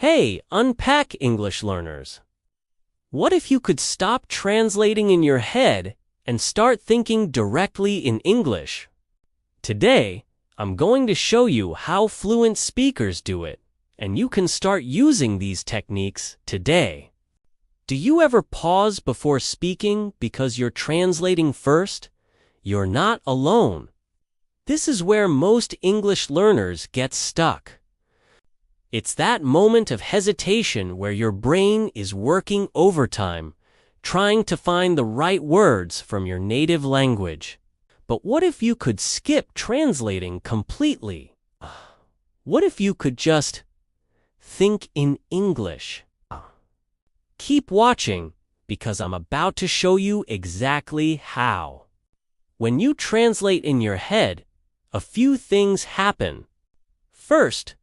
Hey, Unpack English learners! What if you could stop translating in your head and start thinking directly in English? Today, I'm going to show you how fluent speakers do it, and you can start using these techniques today. Do you ever pause before speaking because you're translating first? You're not alone. This is where most English learners get stuck. It's that moment of hesitation where your brain is working overtime, trying to find the right words from your native language. But what if you could skip translating completely? What if you could just think in English? Keep watching, because I'm about to show you exactly how. When you translate in your head, a few things happen. First,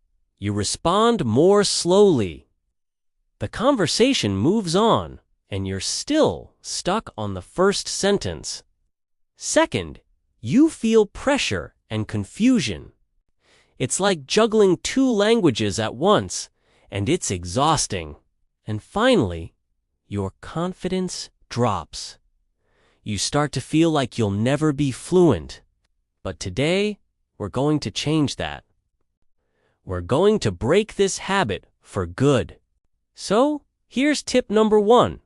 you respond more slowly. The conversation moves on, and you're still stuck on the first sentence. Second, you feel pressure and confusion. It's like juggling two languages at once, and it's exhausting. And finally, your confidence drops. You start to feel like you'll never be fluent. But today, we're going to change that. We're going to break this habit for good. So, here's tip number 1.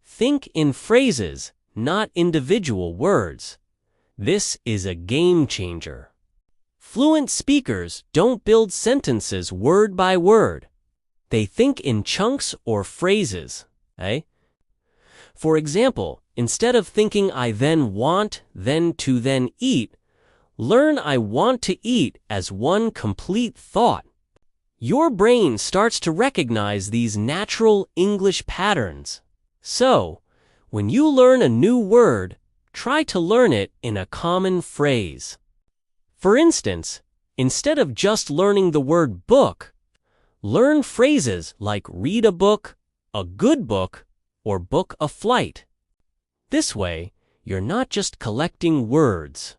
Think in phrases, not individual words. This is a game changer. Fluent speakers don't build sentences word by word. They think in chunks or phrases. For example, instead of thinking I then want, then to then eat, learn I want to eat as one complete thought. Your brain starts to recognize these natural English patterns. So, when you learn a new word, try to learn it in a common phrase. For instance, instead of just learning the word book, learn phrases like read a book, a good book, or book a flight. This way, you're not just collecting words.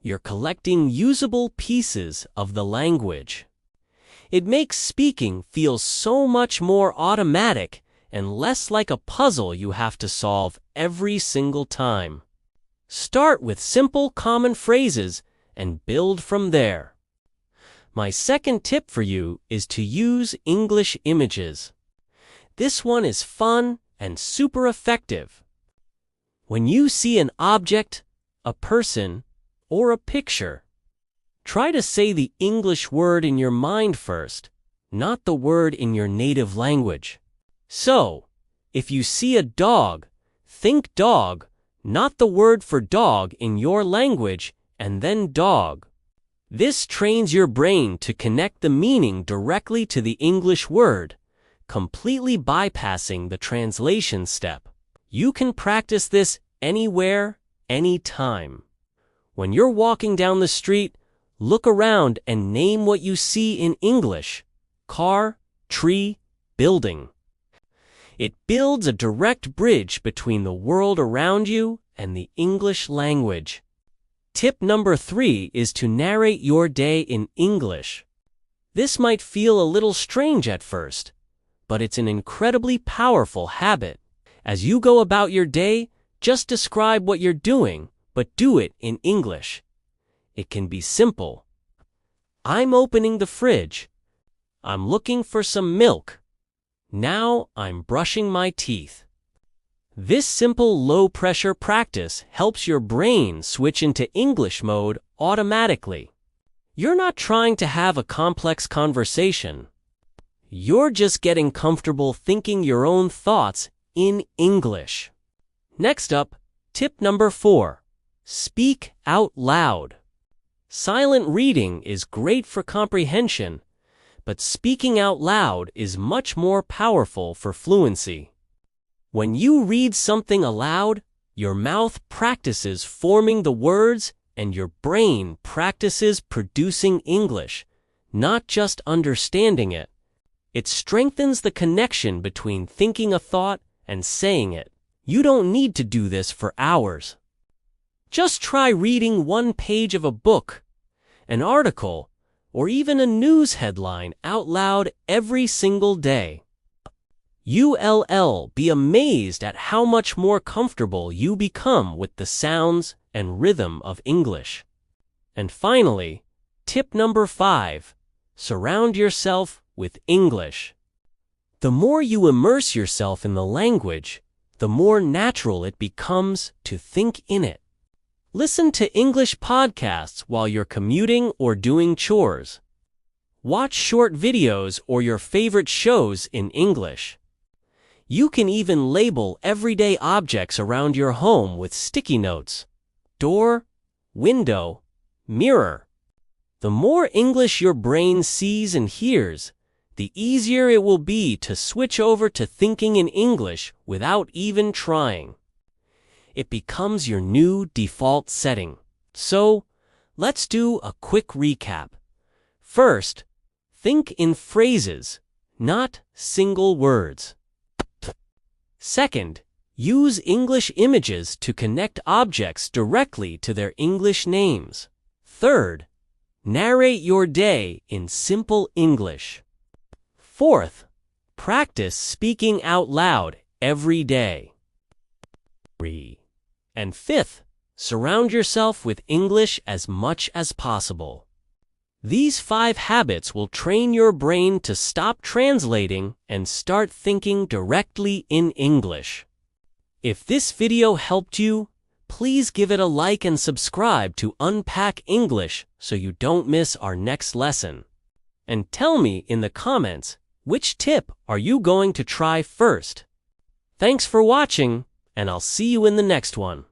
You're collecting usable pieces of the language. It makes speaking feel so much more automatic and less like a puzzle you have to solve every single time. Start with simple common phrases and build from there. My second tip for you is to use English images. This one is fun and super effective. When you see an object, a person, or a picture, try to say the English word in your mind first, not the word in your native language. So, if you see a dog, think dog, not the word for dog in your language, and then dog. This trains your brain to connect the meaning directly to the English word, completely bypassing the translation step. You can practice this anywhere, anytime. When you're walking down the street, look around and name what you see in English: car, tree, building. It builds a direct bridge between the world around you and the English language. Tip number 3 is to narrate your day in English. This might feel a little strange at first, but it's an incredibly powerful habit. As you go about your day, just describe what you're doing, but do it in English. It can be simple. I'm opening the fridge. I'm looking for some milk. Now I'm brushing my teeth. This simple low-pressure practice helps your brain switch into English mode automatically. You're not trying to have a complex conversation. You're just getting comfortable thinking your own thoughts in English. Next up, tip number 4. Speak out loud. Silent reading is great for comprehension, but speaking out loud is much more powerful for fluency. When you read something aloud, your mouth practices forming the words and your brain practices producing English, not just understanding it. It strengthens the connection between thinking a thought and saying it. You don't need to do this for hours. Just try reading one page of a book, an article, or even a news headline out loud every single day. You'll be amazed at how much more comfortable you become with the sounds and rhythm of English. And finally, tip number 5, surround yourself with English. The more you immerse yourself in the language, the more natural it becomes to think in it. Listen to English podcasts while you're commuting or doing chores. Watch short videos or your favorite shows in English. You can even label everyday objects around your home with sticky notes: door, window, mirror. The more English your brain sees and hears, the easier it will be to switch over to thinking in English without even trying. It becomes your new default setting. So, let's do a quick recap. First, think in phrases, not single words. Second, use English images to connect objects directly to their English names. Third, narrate your day in simple English. Fourth, practice speaking out loud every day. And fifth, surround yourself with English as much as possible. These 5 habits will train your brain to stop translating and start thinking directly in English. If this video helped you, please give it a like and subscribe to Unpack English so you don't miss our next lesson. And tell me in the comments, which tip are you going to try first? Thanks for watching, and I'll see you in the next one.